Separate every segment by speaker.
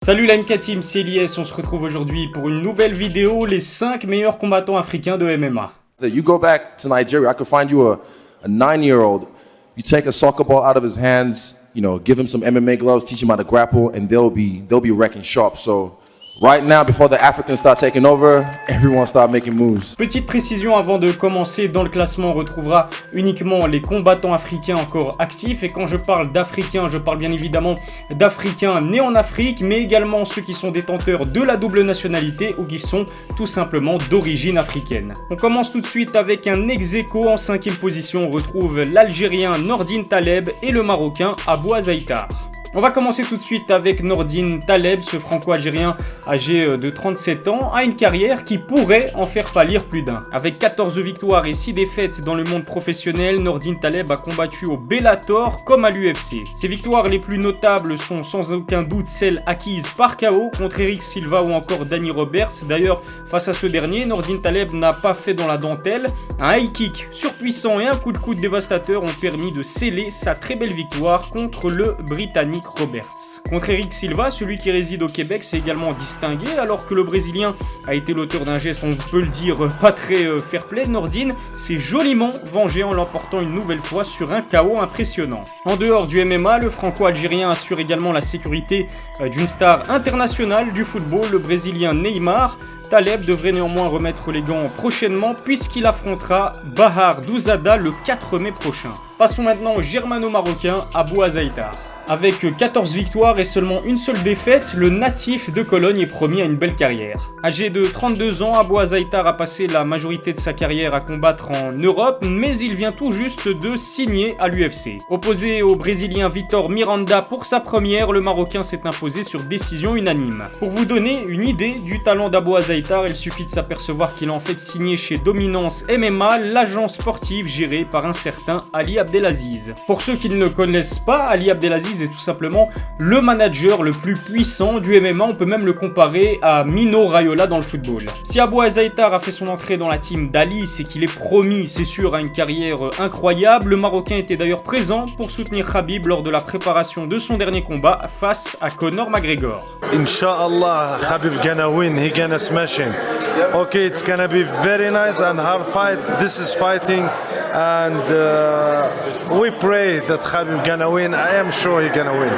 Speaker 1: Salut la MK Team, c'est Elias, on se retrouve aujourd'hui pour une nouvelle vidéo, les 5 meilleurs combattants africains de MMA.
Speaker 2: You go back to Nigeria, I could find you a 9-year-old, you take a soccer ball out of his hands, give him some MMA gloves, teach him how to grapple, and they'll be wrecking shop. So right now, before the Africans start taking over, everyone start making moves.
Speaker 1: Petite précision avant de commencer, dans le classement, on retrouvera uniquement les combattants africains encore actifs. Et quand je parle d'Africains, je parle bien évidemment d'Africains nés en Afrique, mais également ceux qui sont détenteurs de la double nationalité ou qui sont tout simplement d'origine africaine. On commence tout de suite avec un ex-aequo. En 5e position, on retrouve l'Algérien Nordine Taleb et le Marocain Abou Azaïtar. On va commencer tout de suite avec Nordine Taleb, ce franco-algérien âgé de 37 ans, a une carrière qui pourrait en faire pâlir plus d'un. Avec 14 victoires et 6 défaites dans le monde professionnel, Nordine Taleb a combattu au Bellator comme à l'UFC. Ses victoires les plus notables sont sans aucun doute celles acquises par KO contre Eric Silva ou encore Danny Roberts. D'ailleurs, face à ce dernier, Nordine Taleb n'a pas fait dans la dentelle. Un high kick surpuissant et un coup de coude dévastateur ont permis de sceller sa très belle victoire contre le Britannique Roberts. Contre Eric Silva, celui qui réside au Québec s'est également distingué, alors que le Brésilien a été l'auteur d'un geste, on peut le dire, pas très fair-play. Nordine s'est joliment vengé en l'emportant une nouvelle fois sur un KO impressionnant. En dehors du MMA, le franco-algérien assure également la sécurité d'une star internationale du football, le Brésilien Neymar. Taleb devrait néanmoins remettre les gants prochainement puisqu'il affrontera Bahar Douzada le 4 mai prochain. Passons maintenant au germano-marocain Abou Azaïtar. Avec 14 victoires et seulement une seule défaite, le natif de Cologne est promis à une belle carrière. Âgé de 32 ans, Abou Azaïtar a passé la majorité de sa carrière à combattre en Europe, mais il vient tout juste de signer à l'UFC. Opposé au Brésilien Vitor Miranda pour sa première, le Marocain s'est imposé sur décision unanime. Pour vous donner une idée du talent d'Abou Azaïtar, il suffit de s'apercevoir qu'il a en fait signé chez Dominance MMA, l'agence sportive gérée par un certain Ali Abdelaziz. Pour ceux qui ne le connaissent pas, Ali Abdelaziz est tout simplement le manager le plus puissant du MMA, on peut même le comparer à Mino Raiola dans le football. Si Abou Azaïtar a fait son entrée dans la team d'Ali, c'est qu'il est promis, c'est sûr, à une carrière incroyable. Le Marocain était d'ailleurs présent pour soutenir Khabib lors de la préparation de son dernier combat face à Conor McGregor.
Speaker 3: Inshallah, Khabib gonna win, he gonna smash him. Okay, it's gonna be very nice and hard fight. This is fighting and we pray that Khabib gonna win. I am sure he gonna win.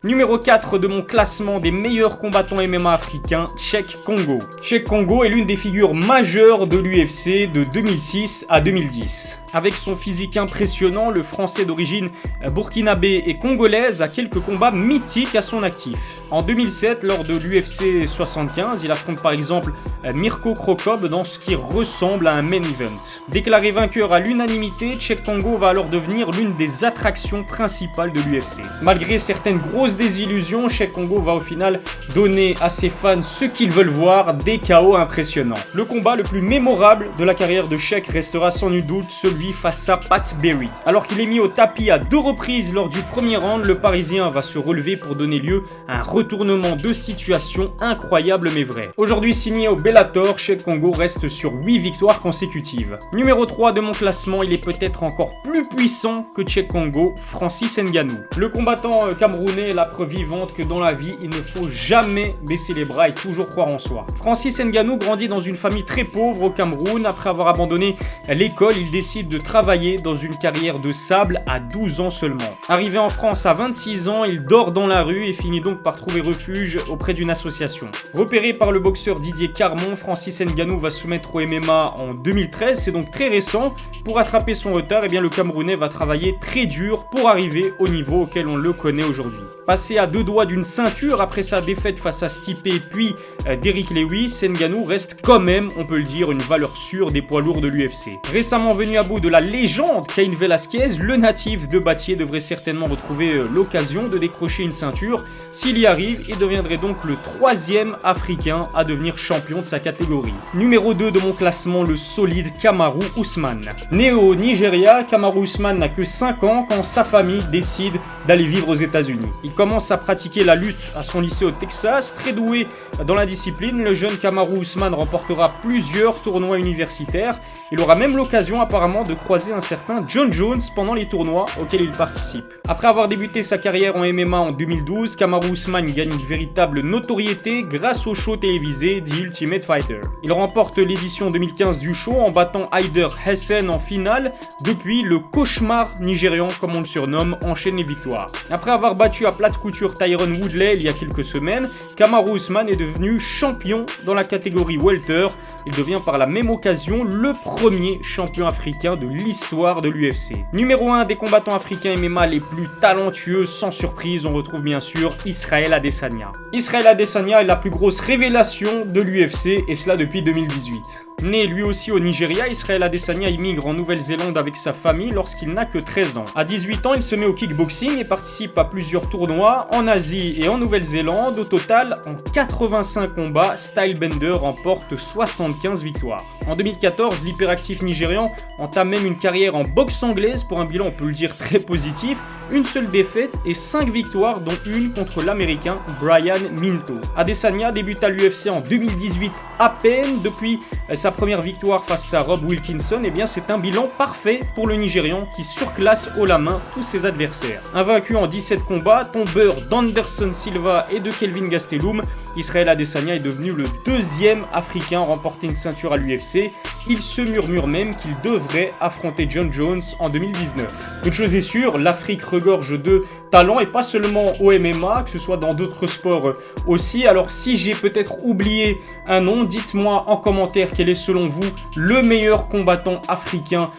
Speaker 1: Numéro 4 de mon classement des meilleurs combattants MMA africains, Cheick Kongo. Cheick Kongo est l'une des figures majeures de l'UFC de 2006 à 2010. Avec son physique impressionnant, le Français d'origine burkinabé et congolaise a quelques combats mythiques à son actif. En 2007, lors de l'UFC 75, il affronte par exemple Mirko Cro Cop dans ce qui ressemble à un main event. Déclaré vainqueur à l'unanimité, Cheick Kongo va alors devenir l'une des attractions principales de l'UFC. Malgré certaines grosses désillusions, Cheick Kongo va au final donner à ses fans ce qu'ils veulent voir, des KO impressionnants. Le combat le plus mémorable de la carrière de Cheick restera sans nul doute celui face à Pat Berry. Alors qu'il est mis au tapis à 2 reprises lors du premier round, le Parisien va se relever pour donner lieu à un retournement de situation incroyable mais vrai. Aujourd'hui signé au Bellator, Cheick Kongo reste sur 8 victoires consécutives. Numéro 3 de mon classement, il est peut-être encore plus puissant que Cheick Kongo, Francis Ngannou. Le combattant camerounais est la preuve vivante que dans la vie, il ne faut jamais baisser les bras et toujours croire en soi. Francis Ngannou grandit dans une famille très pauvre au Cameroun. Après avoir abandonné l'école, il décide de travailler dans une carrière de sable à 12 ans seulement. Arrivé en France à 26 ans, il dort dans la rue et finit donc par trouver refuge auprès d'une association. Repéré par le boxeur Didier Carmon, Francis Ngannou va se mettre au MMA en 2013, c'est donc très récent. Pour rattraper son retard, le Camerounais va travailler très dur pour arriver au niveau auquel on le connaît aujourd'hui. Passé à 2 doigts d'une ceinture après sa défaite face à Stipe puis Derrick Lewis, Ngannou reste quand même, on peut le dire, une valeur sûre des poids lourds de l'UFC. Récemment venu à bout de la légende Cain Velasquez, le natif de Battier devrait certainement retrouver l'occasion de décrocher une ceinture. S'il y arrive, il deviendrait donc le 3e Africain à devenir champion de sa catégorie. Numéro 2 de mon classement, le solide Kamaru Usman. Né au Nigeria, Kamaru Usman n'a que 5 ans quand sa famille décide d'aller vivre aux États-Unis. Il commence à pratiquer la lutte à son lycée au Texas, très doué dans la discipline. Le jeune Kamaru Usman remportera plusieurs tournois universitaires. Il aura même l'occasion apparemment de croiser un certain John Jones pendant les tournois auxquels il participe. Après avoir débuté sa carrière en MMA en 2012, Kamaru Usman gagne une véritable notoriété grâce au show télévisé The Ultimate Fighter. Il remporte l'édition 2015 du show en battant Haider Hessen en finale. Depuis, le cauchemar nigérian, comme on le surnomme, enchaîne les victoires. Après avoir battu à plate couture Tyron Woodley il y a quelques semaines, Kamaru Usman est devenu champion dans la catégorie welter. Il devient par la même occasion le premier champion africain de l'histoire de l'UFC. Numéro 1 des combattants africains MMA les plus talentueux, sans surprise, on retrouve bien sûr Israel Adesanya. Israel Adesanya est la plus grosse révélation de l'UFC, et cela depuis 2018. Né lui aussi au Nigeria, Israel Adesanya immigre en Nouvelle-Zélande avec sa famille lorsqu'il n'a que 13 ans. À 18 ans, il se met au kickboxing et participe à plusieurs tournois en Asie et en Nouvelle-Zélande. Au total, en 85 combats, Stylebender remporte 75 victoires. En 2014, l'hyperactif nigérian entame même une carrière en boxe anglaise pour un bilan, on peut le dire, très positif. Une seule défaite et 5 victoires, dont une contre l'américain Brian Minto. Adesanya débute à l'UFC en 2018 à peine. Depuis sa première victoire face à Rob Wilkinson, eh bien c'est un bilan parfait pour le Nigérian qui surclasse haut la main tous ses adversaires. Invaincu en 17 combats, tombeur d'Anderson Silva et de Kelvin Gastelum, Israel Adesanya est devenu le deuxième Africain à remporter une ceinture à l'UFC. Il se murmure même qu'il devrait affronter John Jones en 2019. Une chose est sûre, l'Afrique regorge de talent, et pas seulement au MMA, que ce soit dans d'autres sports aussi. Alors si j'ai peut-être oublié un nom, dites-moi en commentaire quel est selon vous le meilleur combattant africain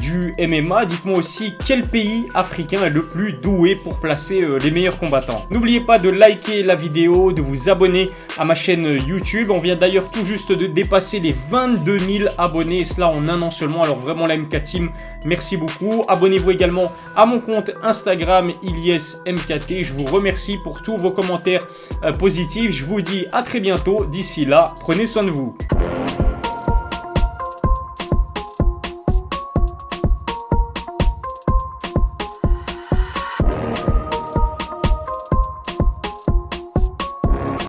Speaker 1: du MMA. Dites-moi aussi quel pays africain est le plus doué pour placer les meilleurs combattants. N'oubliez pas de liker la vidéo, de vous abonner à ma chaîne YouTube. On vient d'ailleurs tout juste de dépasser les 22 000 abonnés, et cela en un an seulement. Alors vraiment la MK Team, merci beaucoup. Abonnez-vous également à mon compte Instagram IlyesMKT. Je vous remercie pour tous vos commentaires positifs. Je vous dis à très bientôt. D'ici là, prenez soin de vous.